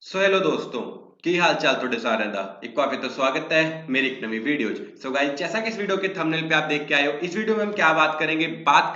Hello दोस्तों की हाल चाल थोड़े सारे दा एक काफी तो स्वागत है मेरी एक नवी वीडियो सो गाइस जैसा कि इस वीडियो के थंबनेल पे आप देख के आए हो इस वीडियो में हम क्या बात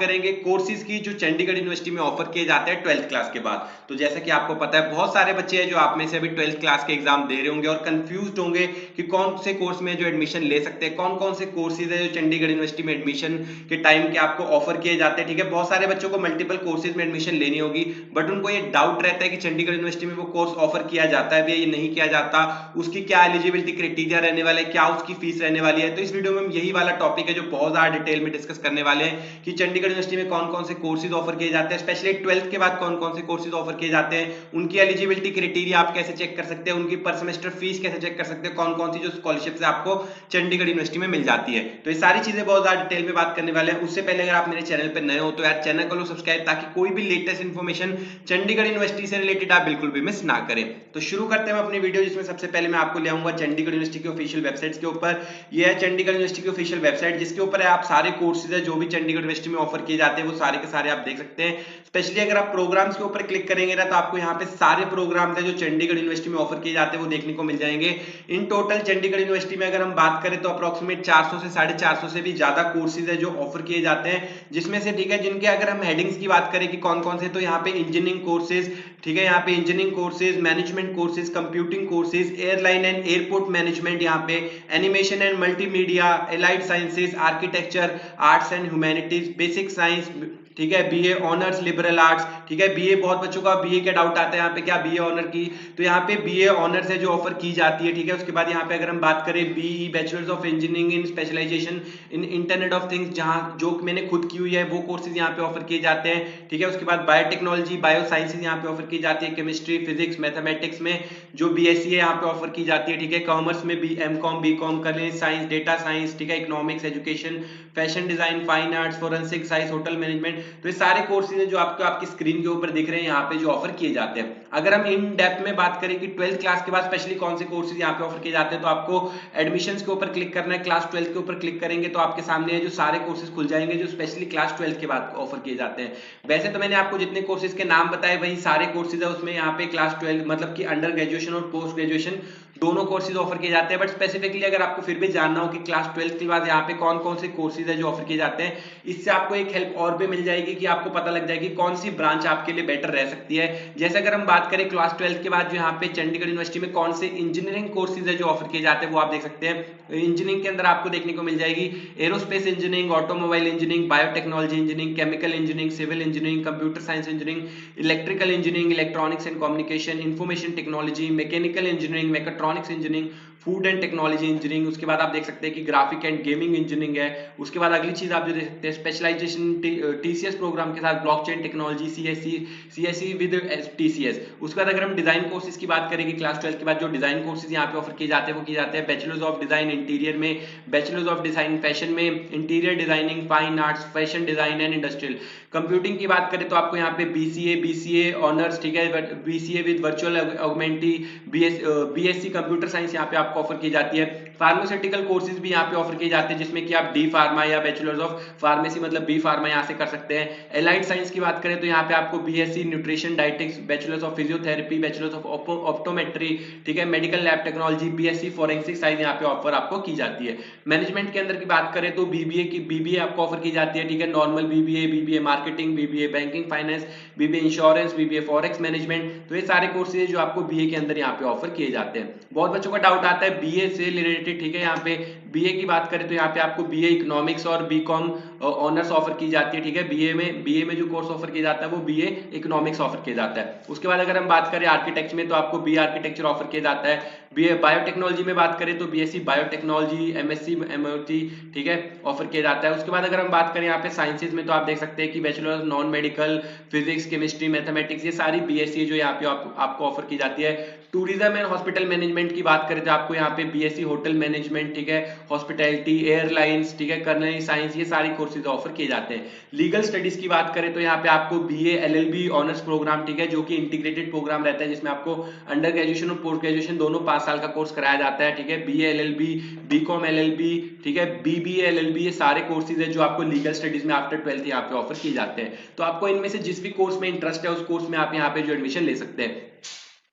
करेंगे कोर्सेज की जो चंडीगढ़ यूनिवर्सिटी में ऑफर किए जाते हैं 12th क्लास के बाद। तो जैसा कि आपको पता है बहुत सारे बच्चे हैं जो आप में से अभी 12th क्लास के एग्जाम दे रहे होंगे और कंफ्यूज होंगे कि कौन से कोर्स में जो एडमिशन ले सकते हैं, कौन कौन से कोर्सेज है जो चंडीगढ़ यूनिवर्सिटी में एडमिशन के टाइम के आपको ऑफर किए जाते हैं। ठीक है, बहुत सारे बच्चों को मल्टीपल कोर्सेज में एडमिशन लेनी होगी बट उनको ये डाउट रहता है कि चंडीगढ़ यूनिवर्सिटी में वो कोर्स ऑफर किया जाता है या ये नहीं किया जाता, उसकी क्या एलिजिबिलिटी क्राइटेरिया रहने वाले, क्या उसकी फीस रहने वाली है। तो इस वीडियो में हम यही वाला टॉपिक है जो बहुत ज्यादा डिटेल में डिस्कस करने वाले हैं कि चंडीगढ़ यूनिवर्सिटी में कौन कौन से कोर्सेज ऑफर किए जाते हैं, स्पेशली 12th के बाद कौन कौन से कोर्सेज ऑफर किए जाते हैं, उनकी एलिजिबिलिटी क्राइटेरिया आप कैसे चेक कर सकते हैं, उनकी पर सेमेस्टर फीस कैसे चेक कर सकते हैं, कौन कौन सी जो स्कॉलरशिप आपको चंडीगढ़ यूनिवर्सिटी में मिल जाती है। तो ये सारी चीजें बहुत ज्यादा डिटेल में बात करने वाले हैं। उससे पहले अगर आप मेरे चैनल पर नए हो तो यार चैनल को लो सब्सक्राइब, ताकि कोई भी लेटेस्ट इन्फॉर्मेशन चंडीगढ़ यूनिवर्सिटी से रिलेटेड आप बिल्कुल भी मिस ना करें। तो शुरू करते हैं अपनी वीडियो, जिसमें सबसे पहले मैं आपको ले आऊंगा चंडीगढ़ यूनिवर्सिटी की ऑफिशियल वेबसाइट के ऊपर। यह है चंडीगढ़ यूनिवर्सिटी की ऑफिशियल वेबसाइट, जिसके ऊपर है आप सारे कोर्सेज है जो भी चंडीगढ़ यूनिवर्सिटी में ऑफर किए जाते हैं वो सारे के सारे आप देख सकते हैं। स्पेशली अगर आप प्रोग्राम्स के ऊपर क्लिक करेंगे ना तो आपको यहाँ पे सारे प्रोग्राम्स है जो चंडीगढ़ यूनिवर्सिटी में ऑफर किए जाते हैं वो देखने को मिल जाएंगे। इन टोटल चंडीगढ़ यूनिवर्सिटी में अगर हम बात करें तो अप्रोक्सीमेट 400 से 450 से भी ज्यादा कोर्सेज है जो ऑफर किए जाते हैं, जिसमें से ठीक है जिनके अगर हम हेडिंग्स की बात करें कि कौन कौन से, तो यहाँ पे इंजीनियरिंग कोर्सेज, ठीक है, यहाँ पे engineering courses, management courses, computing courses, airline and airport management, यहाँ पे animation and multimedia, allied sciences, architecture, arts and humanities, basic science, ठीक है, बीए ऑनर्स लिबरल आर्ट्स, ठीक है, बीए, बहुत बच्चों का बीए का डाउट आता है यहाँ पे क्या बीए ऑनर की, तो यहाँ पे बीए ऑनर्स है जो ऑफर की जाती है। ठीक है, उसके बाद यहाँ पे अगर हम बात करें BE bachelors of engineering in specialization in internet of things, जहाँ जो मैंने खुद की हुई है वो कोर्सेज यहाँ पे ऑफर किए जाते हैं। ठीक है, उसके बाद बायोटेक्नोलॉजी बायो साइंसेज यहाँ पे ऑफर की जाती है, केमिस्ट्री फिजिक्स मैथमेटिक्स में जो बीएससी है यहाँ पे ऑफर की जाती है। ठीक है, कॉमर्स में बी एमकॉम बीकॉम कर लें, साइंस डेटा साइंस, ठीक है, economics education, fashion design, fine arts, forensic science, hotel management, तो ये सारे कोर्सेज हैं जो आपको आपकी स्क्रीन के ऊपर दिख रहे हैं यहाँ पे जो ऑफर किए जाते हैं। अगर हम इन डेप्थ में बात करें कि 12th क्लास के बाद स्पेशली कौन से कोर्सेज यहाँ पे ऑफर किए जाते हैं, तो आपको एडमिशंस के ऊपर क्लिक करना है, क्लास 12th के ऊपर क्लिक करेंगे तो आपके सामने है जो सारे कोर्सेज खुल जाएंगे जो स्पेशली क्लास 12th के बाद ऑफर किए जाते हैं। वैसे तो मैंने आपको जितने कोर्सेज के नाम बताए वही सारे कोर्सेज है, उसमें यहाँ पे क्लास 12 मतलब कि अंडर ग्रेजुएशन और पोस्ट ग्रेजुएशन दोनों कोर्सेज ऑफर किए जाते हैं। बट स्पेसिफिकली अगर आपको फिर भी जानना हो कि क्लास 12th के बाद यहाँ पे कौन कौन से कोर्सेज है जो ऑफर किए जाते हैं, इससे आपको एक हेल्प और भी मिल जाएगी कि आपको पता लग जाएगी कौन सी ब्रांच आपके लिए बेटर रह सकती है। जैसे अगर हम बात करें क्लास 12th के बाद जो यहाँ पे चंडीगढ़ यूनिवर्सिटी में कौन से इंजीनियरिंग कोर्सेज है जो ऑफर किए जाते हैं वो आप देख सकते हैं। इंजीनियरिंग के अंदर आपको देखने को मिल जाएगी aerospace engineering, automobile engineering, biotechnology engineering, chemical engineering, civil engineering, computer science engineering, electrical engineering, electronics and communication, information technology, mechanical engineering, mechatronics engineering, food and technology engineering. उसके बाद आप देख सकते हैं कि ग्राफिक एंड गेमिंग इंजीनियरिंग है। उसके बाद अगली चीज आप जो देख सकते हैं स्पेशलाइजेशन टीसीएस प्रोग्राम के साथ blockchain technology, CSC with TCS. उसके बाद अगर हम डिजाइन कोर्सेज की बात करेंगे क्लास 12 के बाद जो डिजाइन कोर्सेज यहाँ पे ऑफर किए जाते हैं वो किए जाते हैं बैचलर्स ऑफ डिजाइन इंटीरियर में, बैचलर्स ऑफ डिजाइन फैशन में, interior designing, fine arts, fashion design and industrial. Computing की बात करें तो आपको यहाँ पे बीसीए ऑनर्स, ठीक है, BCA with virtual augmented, BSc computer science यहाँ पे आपको ऑफर की जाती है। फार्मास्यूटिकल कोर्सेज भी यहाँ पे ऑफर किए जाते हैं जिसमें कि आप डी फार्मा या बैचलर्स ऑफ फार्मेसी मतलब बी फार्मा यहाँ से कर सकते हैं। एलाइड साइंस की बात करें तो यहाँ पे आपको BSc nutrition dietetics, bachelors of physiotherapy, bachelors of optometry, ठीक है, medical lab technology, BSc forensic science यहाँ पे ऑफर आपको की जाती है। मैनेजमेंट के अंदर की बात करें तो बीबीए आपको ऑफर की जाती है, ठीक है, normal BBA, BBA marketing, BBA banking finance, BBA insurance, BBA forex management, तो ये सारे कोर्सेज जो आपको बीए के अंदर यहाँ पे ऑफर किए जाते हैं। बहुत बच्चों का डाउट आता है बीए से रिलेटेड, ठीक है, यहाँ पे बीए की बात करें तो यहाँ पे आपको बीए इकोनॉमिक्स और बीकॉम ऑनर्स ऑफर की जाती है। ठीक है, बीए में जो कोर्स ऑफर किया जाता है वो बीए इकोनॉमिक्स ऑफर किया जाता है। उसके बाद अगर हम बात करें आर्किटेक्चर में तो आपको बीए आर्किटेक्चर ऑफर किया जाता है। बीए बायोटेक्नोलॉजी में बात करें तो बीएससी बायोटेक्नोलॉजी, एमएससी एमओटी, ठीक है, ऑफर किया जाता है। उसके बाद अगर हम बात करें यहाँ पे साइंसेज में तो आप देख सकते हैं कि bachelor non medical, physics, chemistry, mathematics, ये सारी बीएससी जो यहाँ पे आपको ऑफर की जाती है। टूरिज्म एंड हॉस्पिटल मैनेजमेंट की बात करें तो आपको यहाँ पे बीएससी होटल मैनेजमेंट, ठीक है, हॉस्पिटैलिटी, एयरलाइंस, ठीक है, कर्नरी साइंस, ये सारी कोर्सेज ऑफर किए जाते हैं। लीगल स्टडीज की बात करें तो यहाँ पे आपको बीए एलएलबी ऑनर्स प्रोग्राम, ठीक है, जो कि इंटीग्रेटेड प्रोग्राम रहता है जिसमें आपको अंडर ग्रेजुएशन और पोस्ट ग्रेजुएशन दोनों 5 साल का कोर्स कराया जाता है। ठीक है, बीए एलएलबी, बीकॉम एलएलबी, ठीक है, बीबीए एलएलबी, ये सारे कोर्सेज है जो आपको लीगल स्टडीज में आफ्टर 12th यहाँ पे ऑफर किए जाते हैं। तो आपको इनमें से जिस भी कोर्स में इंटरेस्ट है उस कोर्स में आप यहाँ पे जो एडमिशन ले सकते हैं।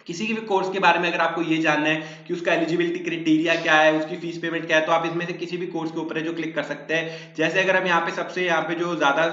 किसी भी कोर्स के बारे में अगर आपको ये जानना है कि उसका एलिजिबिलिटी क्राइटेरिया क्या है, उसकी फीस पेमेंट क्या है, तो आप इसमें से किसी भी कोर्स के ऊपर है जो क्लिक कर सकते हैं। जैसे अगर हम यहाँ पे सबसे यहाँ पे जो ज्यादा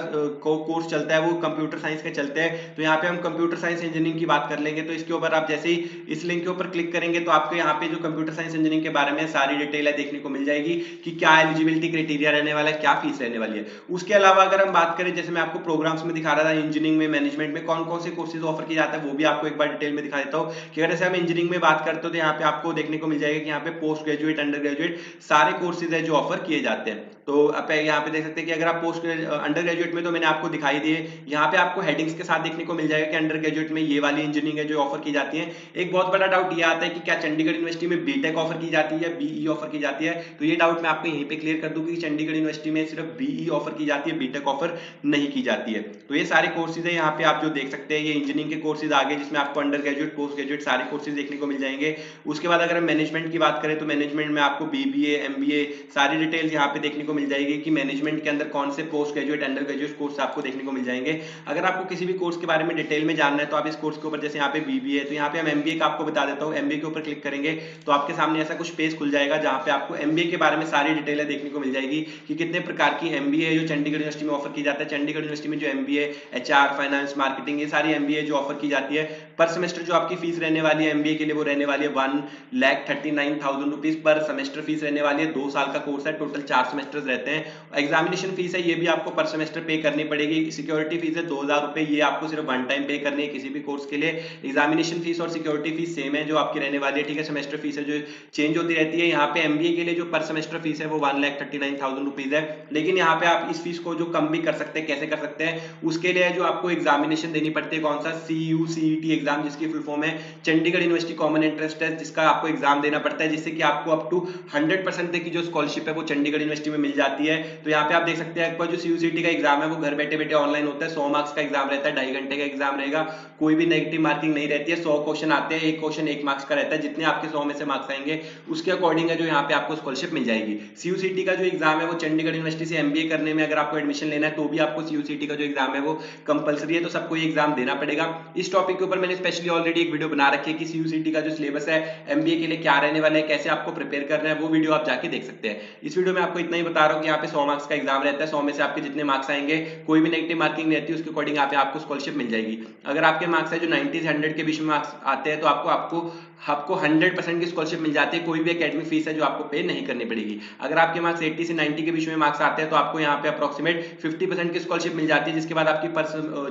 कोर्स चलता है वो कंप्यूटर साइंस के चलते हैं, तो यहाँ पे हम कंप्यूटर साइंस इंजीनियरिंग की बात कर लेंगे। तो इसके ऊपर आप जैसे ही इस लिंक के ऊपर क्लिक करेंगे तो आपको यहाँ पे जो कंप्यूटर साइंस इंजीनियरिंग के बारे में सारी डिटेल है देखने को मिल जाएगी कि क्या एलिजिबिलिटी क्राइटेरिया रहने वाला है, क्या फीस रहने वाली है। उसके अलावा अगर हम बात करें, जैसे मैं आपको प्रोग्राम्स में दिखा रहा था इंजीनियरिंग में, मैनेजमेंट में कौन कौन से कोर्सेज ऑफर किए जाते हैं, वो भी आपको एक बार डिटेल में दिखा देता हूँ कि अगर जैसे हम इंजीनियरिंग में बात करते हो तो यहाँ पे आपको देखने को मिल जाएगा कि यहाँ पे पोस्ट ग्रेजुएट, अंडर ग्रेजुएट सारे कोर्सेज है जो ऑफर किए जाते हैं। तो आप यहाँ पे देख सकते हैं कि अगर आप पोस्ट अंडर ग्रेजुएट में, तो मैंने आपको दिखाई दिए यहाँ पे आपको हेडिंग्स के साथ देखने को मिल जाएगा कि अंडर ग्रेजुएट में ये वाली इंजीनियरिंग है जो ऑफर की जाती है। एक बहुत बड़ा डाउट ये आता है कि क्या चंडीगढ़ यूनिवर्सिटी में बीटेक ऑफर की जाती है, बीई ऑफर की जाती है, तो ये डाउट मैं आपको यहीं पे क्लियर कर दूं कि चंडीगढ़ यूनिवर्सिटी में सिर्फ बीई ऑफर की जाती है, बीटेक ऑफर नहीं की जाती है। तो ये सारे कोर्सेज है यहाँ पे आप जो देख सकते हैं, ये इंजीनियरिंग के कोर्सेज आगे जिसमें आपको अंडर ग्रेजुएट, पोस्ट ग्रेजुएट सारे कोर्सेज देखने को मिल जाएंगे। उसके बाद अगर हम मैनेजमेंट की बात करें तो मैनेजमेंट में आपको बीबीए, एमबीए सारी डिटेल्स यहाँ पे देखने को मिल जाएगी कि मैनेजमेंट के अंदर कौन से post graduate, under graduate course आपको देखने को मिल जाएंगे। अगर आपको किसी भी कोर्स के बारे में डिटेल में जानना है तो आप इस कोर्स के ऊपर, जैसे यहाँ पे बीबीए, तो यहाँ पे हम एमबीए का आपको बता देता हूँ, एमबीए के ऊपर क्लिक करेंगे तो आपके सामने ऐसा कुछ पेज खुल जाएगा जहाँ पे आपको एमबीए के बारे में सारी डिटेल देखने को मिल जाएगी कि कितने प्रकार की एमबीए जो चंडीगढ़ यूनिवर्सिटी में ऑफर की जाता है। चंडीगढ़ यूनिवर्सिटी में जो एमबीए, एचआर, फाइनेंस, मार्केटिंग, ये सारी एमबीए जो ऑफर की जाती है, पर सेमेस्टर जो आपकी फीस रहने वाली है एमबीए के लिए वो रहने वाली है 1,39,000 रुपीज पर सेमेस्टर फीस रहने वाली है। 2 साल का कोर्स है, टोटल 4 सेमेस्टर्स रहते हैं। एग्जामिनेशन फीस है ये भी आपको पर सेमेस्टर पे करनी पड़ेगी। सिक्योरिटी फीस है 2,000 रुपए, ये आपको सिर्फ वन टाइम पे करनी है किसी भी कोर्स के लिए। एग्जामिनेशन फीस और सिक्योरिटी फीस सेम है जो आपकी रहने वाली है, ठीक है। सेमेस्टर फीस है जो चेंज होती रहती है। यहाँ पे एमबीए के लिए जो पर सेमेस्टर फीस है वो 1,39,000 रुपीज है, लेकिन यहाँ पे आप इस फीस को जो कम भी कर सकते हैं, कैसे कर सकते हैं, उसके लिए जो आपको एग्जामिनेशन देनी पड़ती है, कौन सा CUCET एग्जाम, जिसकी फुल फॉर्म है Chandigarh university common entrance test, जिसका आपको एग्जाम देना पड़ता है, जिससे कि आपको अप टू 100% तक की जो स्कॉलरशिप है वो चंडीगढ़ यूनिवर्सिटी में मिल जाती है। तो यहाँ पे आप देख सकते हैं एक बार जो CUCET का एग्जाम है वो घर बैठे बैठे ऑनलाइन होता है। 100 मार्क्स का एग्जाम रहता है, 2.5 घंटे का एग्जाम रहेगा, कोई भी नेगेटिव मार्किंग नहीं रहती है। 100 क्वेश्चन आते हैं, एक क्वेश्चन 1 मार्क्स का रहता है, जितने आपके 100 में से मार्क्स आएंगे उसके अकॉर्डिंग है जो यहाँ पे आपको स्कॉलरशिप मिल जाएगी। CUCET का जो एग्जाम है वो चंडीगढ़ यूनिवर्सिटी से एमबीए करने में अगर आपको एडमिशन लेना है तो भी आपको CUCET का जो एग्जाम है वो कंपलसरी है, तो सबको ये एग्जाम देना पड़ेगा। इस टॉपिक के ऊपर मैंने स्पेशली ऑलरेडी एक वीडियो बना रखी है कि CUCET का जो सिलेबस है एमबीए के लिए क्या रहने वाला है, कैसे आपको प्रिपेयर करना है, वो वीडियो आप जाके देख सकते हैं। इस वीडियो में आपको इतना ही बता रहा हूँ कि यहाँ पे 100 मार्क्स का एग्जाम रहता है, 100 में से आपके जितने मार्क्स आएंगे, कोई भी नेगेटिव मार्किंग नहीं रहती, उसके अकॉर्डिंग यहाँ पे आपको स्कॉलरशिप मिल जाएगी। अगर आपके मार्क्स है जो 90 से 100 के बीच में मार्क्स आते हैं तो आपको 100% की स्कॉलरशिप मिल जाती है, कोई भी एकेडमिक फीस है जो आपको पे नहीं करनी पड़ेगी। अगर आपके मार्क्स 80 से 90 के बीच में मार्क्स आते हैं तो आपको यहाँ पे अप्रोक्सीमेट 50% की स्कॉलरशिप मिल जाती है, जिसके बाद आपकी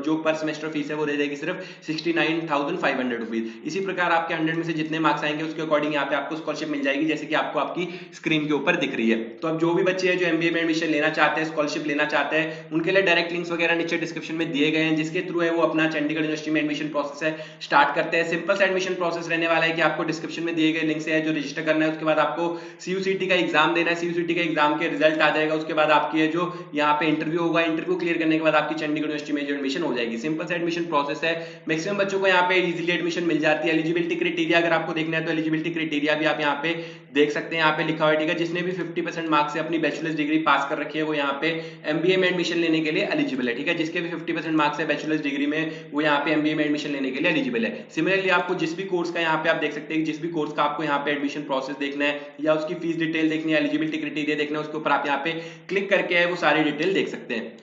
जो पर सेमेस्टर फीस है वो रह जाएगी सिर्फ 69,500 रुपीज। इसी प्रकार आपके 100 में से जितने मार्क्स आएंगे उसके अकॉर्डिंग यहाँ पे आपको स्कॉलरशिप मिल जाएगी, जैसे कि आपको आपकी स्क्रीन के ऊपर दिख रही है। तो अब जो भी बच्चे हैं जो एमबीए में एडमिशन लेना चाहते हैं, स्कॉलरशिप लेना चाहते हैं, उनके लिए डायरेक्ट लिंक्स वगैरह नीचे डिस्क्रिप्शन में दिए गए हैं, जिसके थ्रू है वो अपना चंडीगढ़ यूनिवर्सिटी में एडमिशन प्रोसेस है स्टार्ट करते हैं। सिंपल सा एडमिशन प्रोसेस रहने वाला है कि आपको डिस्क्रिप्शन में दिए गए लिंक से है जो रजिस्टर करना है, उसके बाद आपको CUCET का एग्जाम देना है, CUCET का एग्जाम के रिजल्ट आ जाएगा, उसके बाद आपकी है जो यहाँ पे इंटरव्यू होगा, इंटरव्यू क्लियर करने के बाद आपकी चंडीगढ़ यूनिवर्सिटी में जो एडमिशन हो जाएगी। सिंपल सा एडमिशन प्रोसेस है, मैक्सिमम बच्चों को यहाँ पे इजीली एडमिशन मिल जाती है। एलिजिबिलिटी क्राइटेरिया अगर आपको देखना है तो एलिजिबिलिटी क्राइटेरिया भी आप यहाँ पे देख सकते हैं, यहाँ पे लिखा हुआ है, ठीक है। जिसने भी 50% मार्क्स से अपनी बैचलर्स डिग्री पास कर रखी है वो यहाँ पे एमबीए में एडमिशन लेने के लिए एलिजिबल है, ठीक है। जिसके भी 50% मार्क्स है बैचलर्स डिग्री में वो यहाँ पे एमबीए में एडमिशन लेने के लिए एलिजिबल है। सिमिलरली आपको जिस भी कोर्स का यहाँ पे आप देख सकते हैं, जिस भी कोर्स का आपको यहाँ पे एडमिशन प्रोसेस देखना है या उसकी फीस डिटेल देखनी है, एलिजिबिलिटी क्राइटेरिया देखना है, उसके ऊपर आप यहाँ पे क्लिक करके वो सारी डिटेल देख सकते हैं।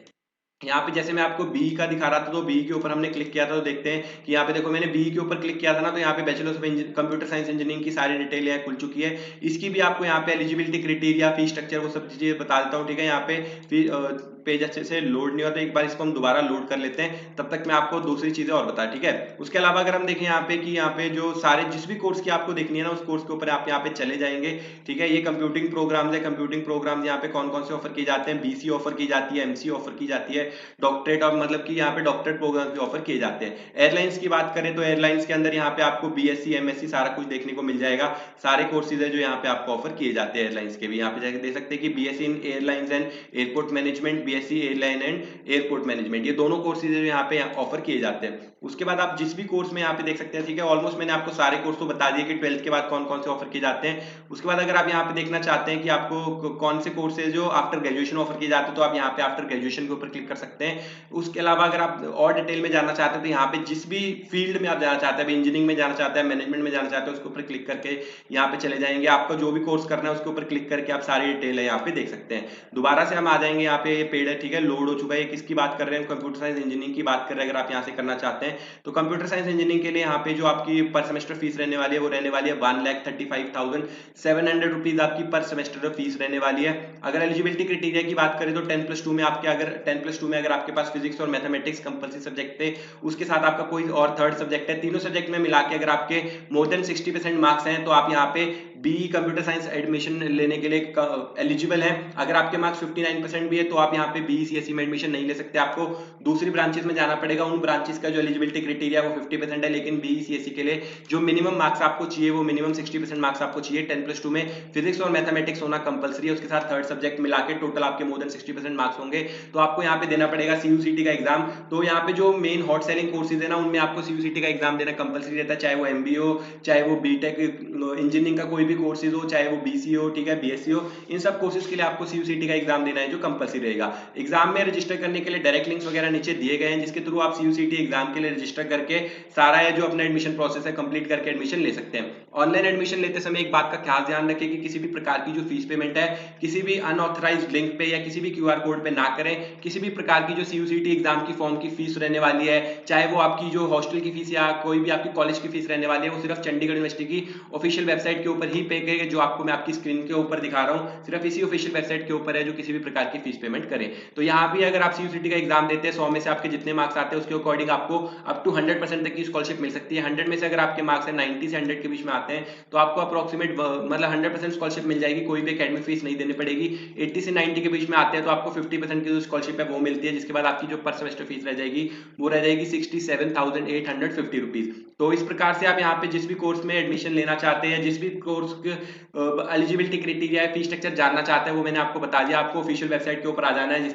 यहाँ पे जैसे मैं आपको बीई का दिखा रहा था तो बीई के ऊपर हमने क्लिक किया था, तो देखते हैं कि यहाँ पे देखो मैंने बीई के ऊपर क्लिक किया था ना, तो यहाँ पे bachelors of computer science engineering की सारी डिटेल यहाँ खुल चुकी है। इसकी भी आपको यहाँ पे एलिजिबिलिटी क्राइटेरिया, फीस स्ट्रक्चर, वो सब चीजें बता देता हूँ, ठीक है। यहाँ पे पेज अच्छे से लोड नहीं होता, एक बार इसको हम दोबारा लोड कर लेते हैं, तब तक मैं आपको दूसरी चीजें और बता, ठीक है। उसके अलावा अगर हम देखें यहाँ पे कि यहाँ पे जो सारे जिस भी कोर्स की आपको देखनी है ना, उस कोर्स के ऊपर आप यहाँ पे चले जाएंगे, ठीक है। ये कंप्यूटिंग प्रोग्राम्स है, कंप्यूटिंग प्रोग्राम्स यहाँ पे कौन कौन से ऑफर किए जाते हैं, बीसी ऑफर की जाती है, एमसी ऑफर की जाती है, डॉक्टरेट ऑफ मतलब कि यहाँ पे डॉक्टरेट प्रोग्राम भी ऑफर किए जाते हैं। एयरलाइंस की बात करें तो एयरलाइंस के अंदर यहाँ पे आपको बीएससी, एमएससी सारा कुछ देखने को मिल जाएगा। सारे कोर्सेज है जो यहाँ पे आपको ऑफर किए जाते हैं एयरलाइंस के भी। यहाँ पे जाकर देख सकते हैं कि BSc in airlines and airport management, BSc airline and airport management, ये दोनों कोर्सेज यहाँ पे ऑफर किए जाते हैं। उसके बाद आप जिस भी कोर्स में यहाँ पे देख सकते हैं, ठीक है, ऑलमोस्ट मैंने आपको सारे कोर्स तो बता दिए कि 12th के बाद कौन कौन से ऑफर किए जाते हैं। उसके बाद अगर आप यहाँ पे देखना चाहते हैं कि आपको कौन से कोर्सेज जो आफ्टर ग्रेजुएशन ऑफर किए जाते हैं, तो आप यहाँ पे आफ्टर ग्रेजुएशन के ऊपर क्लिक कर सकते हैं। उसके अलावा अगर आप और डिटेल में जानना चाहते हैं तो यहाँ पे जिस भी फील्ड में आप जाना चाहते हैं, इंजीनियरिंग में जाना चाहते हैं, मैनेजमेंट में जाना चाहते हैं, उसके ऊपर क्लिक करके यहाँ पे चले जाएंगे। आपका जो भी कोर्स करना है उसके ऊपर क्लिक करके आप सारी डिटेल है यहाँ पे देख सकते हैं। दोबारा से हम आ जाएंगे यहाँ पे, पेड है, ठीक है, लोड हो चुका है। किसकी बात कर रहे हैं? कंप्यूटर साइंस इंजीनियरिंग की बात कर रहे हैं। अगर आप यहाँ से करना चाहते हैं तो कंप्यूटर साइंस इंजीनियरिंग के लिए यहाँ पे जो आपकी पर सेमेस्टर फीस रहने वाली है वो रहने वाली है 1,35,700 रुपीज आपकी पर सेमेस्टर फीस रहने वाली है। अगर एलिजिबिलिटी क्राइटेरिया की बात करें तो 10+2 में आपके अगर 10+2 में अगर आपके पास फिजिक्स और मैथमेटिक्स कंपल्सरी सब्जेक्ट थे, उसके साथ आपका कोई और थर्ड सब्जेक्ट है, तीनों सब्जेक्ट में मिला के अगर आपके मोर देन 60% मार्क्स हैं तो आप यहाँ पे BE कंप्यूटर साइंस एडमिशन लेने के लिए एलिजिबल हैं। अगर आपके मार्क्स 59% भी है तो आप यहाँ पे BE CSE में एडमिशन नहीं ले सकते, आपको दूसरी ब्रांचेस में जाना पड़ेगा। उन ब्रांचेस का जो एलिजिबिलिटी क्राइटेरिया वो 50% है, लेकिन BE CSE के लिए जो मिनिमम मार्क्स आपको चाहिए वो मिनिमम 60% मार्क्स आपको चाहिए। 10+2 में फिजिक्स और मैथमेटिक्स होना कंपलसरी है, उसके साथ थर्ड सब्जेक्ट मिला के टोटल आपके मोर देन 60% मार्क्स होंगे तो आपको यहाँ पे देना पड़ेगा CUCT का एग्जाम। तो यहाँ पे जो मेन हॉट सेलिंग कोर्सेज है ना, उनमें आपको CUCT का एग्जाम देना कंपलसरी रहता है, चाहे वो MBA हो, चाहे वो BTech इंजीनियरिंग का कोई भी कोर्सेज हो, चाहे वो BC हो, ठीक है, BSc हो, इन सब कोर्सेज के लिए आपको CUCT का एग्जाम देना है जो कंपलसरी रहेगा। एग्जाम में रजिस्टर करने के लिए डायरेक्ट लिंक्स वगैरह नीचे दिए गए हैं, जिसके थ्रू आप CUCT एग्जाम के लिए रजिस्टर करके सारा है जो अपना एडमिशन प्रोसेस है कंप्लीट करके एडमिशन ले सकते हैं। ऑनलाइन एडमिशन लेते समय एक बात का खास ध्यान रखें कि किसी भी प्रकार की जो फीस पेमेंट है किसी भी अनऑथराइज्ड लिंक पे या किसी भी QR कोड पे ना करें। किसी भी प्रकार की जो CUCT एग्जाम की फॉर्म की फीस रहने वाली है, चाहे वो आपकी जो हॉस्टल की फीस या कोई भी आपकी कॉलेज की फीस रहने वाली है, वो सिर्फ चंडीगढ़ यूनिवर्सिटी की ऑफिशियल वेबसाइट के ऊपर ही पे करेंगे, जो आपको मैं आपकी स्क्रीन के ऊपर दिखा रहा हूँ, सिर्फ इसी ऑफिशियल वेबसाइट के ऊपर है जो किसी भी प्रकार की फीस पेमेंट करें। तो यहाँ भी अगर आप CUCT का एग्जाम देते हैं 100 में से आपके जितने मार्क्स आते हैं उसके अकॉर्डिंग आपको अप टू 100% तक की स्कॉलरशिप मिल सकती है। 100 में से अगर आपके मार्क्स है 90 से 100 के बीच में आते हैं तो आपको अप्रोक्सीमेट मतलब 100% स्कॉलरशिप मिल जाएगी, कोई भी एकेडमिक फीस नहीं देनी पड़ेगी। 80 से 90 के बीच में आते हैं तो आपको 50% की जो स्कॉलरशिप है वो मिलती है, जिसके बाद आपकी जो पर सेमेस्टर फीस रह जाएगी वो रह जाएगी 67,850 रुपीज। तो इस प्रकार से आप यहाँ पे जिस भी कोर्स में एडमिशन लेना चाहते हैं, जिस भी कोर्स एलिजिबिलिटी क्राइटेरिया है, फीस स्ट्रक्चर जानना चाहते हैं, वो मैंने आपको बता दिया। आपको ऑफिशियल वेबसाइट के ऊपर आ जाना है,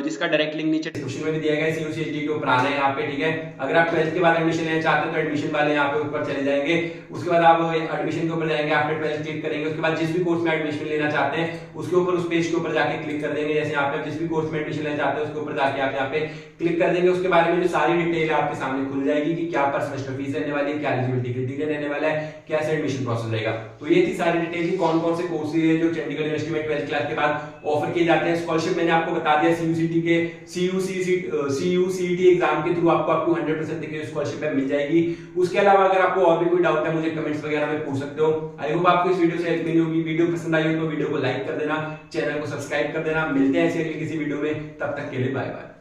जिसका डायरेक्ट लिंक नीचे डिस्क्रिप्शन में भी दिया गया है। CUCT के ऊपर आना है यहाँ पे, ठीक है। अगर आप 12th के बाद एडमिशन लेना चाहते हैं तो एडमिशन वाले यहाँ पे ऊपर चले जाएंगे, उसके बाद आप एडमिशन के ऊपर जाएंगे, आफ्टर 12th क्लिक करेंगे, उसके बाद जिस भी कोर्स में एडमिशन लेना चाहते हैं उसके ऊपर उस पेज के ऊपर जाके क्लिक कर देंगे। जैसे यहाँ पे जिस भी कोर्स में एडमिशन लेना चाहते हैं उसके ऊपर जाके आप यहाँ पे क्लिक कर देंगे, उसके बारे में जो सारी डिटेल है आपके सामने खुल जाएगी कि क्या पर सेमेस्टर फीस रहने वाली है, क्या एलिजिबिलिटी क्राइटेरिया रहने वाला है, कैसे एडमिशन प्रोसेस रहेगा। तो ये थी सारी डिटेल की कौन कौन से कोर्सेज है जो चंडीगढ़ यूनिवर्सिटी में 12th क्लास के बाद ऑफर किए जाते हैं। स्कॉलरशिप मैंने आपको बता दिया, CUCT एग्जाम के थ्रू आपको अप टू 100% तक की स्कॉलरशिप मिल जाएगी। उसके अलावा अगर आपको और भी कोई डाउट है मुझे कमेंट्स वगैरह में पूछ सकते हो। आई होप आपको इस वीडियो से हेल्प मिली होगी। वीडियो पसंद आई हो तो वीडियो को लाइक कर देना, चैनल को सब्सक्राइब कर देना। मिलते हैं ऐसे अगली किसी वीडियो में, तब तक के लिए बाय बाय।